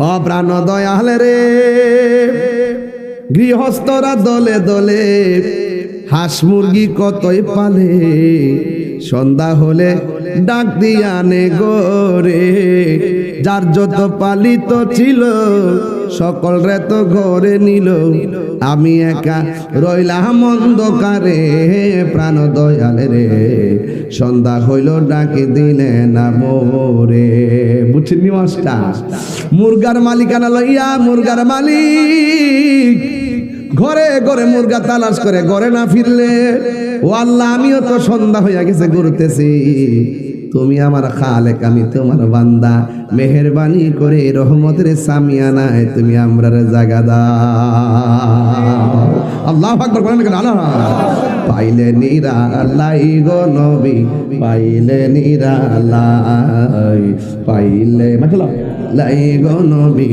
ও প্রাণ দয়াল রে, গৃহস্থরা দলে দলে হাঁস মুরগি কতই পালে, সন্ধ্যা হলে ডাক দিয়া নে গোরে, যার যত পালিত ছিল সকল রে তো ঘরে নিল, আমি একা রইলাম অন্ধকারে। প্রাণ দয়াল রে, সন্ধ্যা হইল ডাকে দিলে না মোরে। বুঝছেন নি মাস্টার? মুরগার মালিকানা লইয়া মুরগার মালিক ঘরে ঘরে মুরগা তালাশ করে, ঘরে না ফিরলে ও আল্লাহ আমিও তো সন্ধ্যা হইয়া গেছে ঘুরতেছি, তুমি আমার খালেক, আমি তোমার বান্দা, মেহেরবানি করে রহমতের সামিয়ানায় তুমি আমরার জায়গা দাও। আল্লাহু আকবার বলেন না? পাইলে নিরালাই গো নবী, পাইলে নিরালাই, পাইলে লাই গো নবী।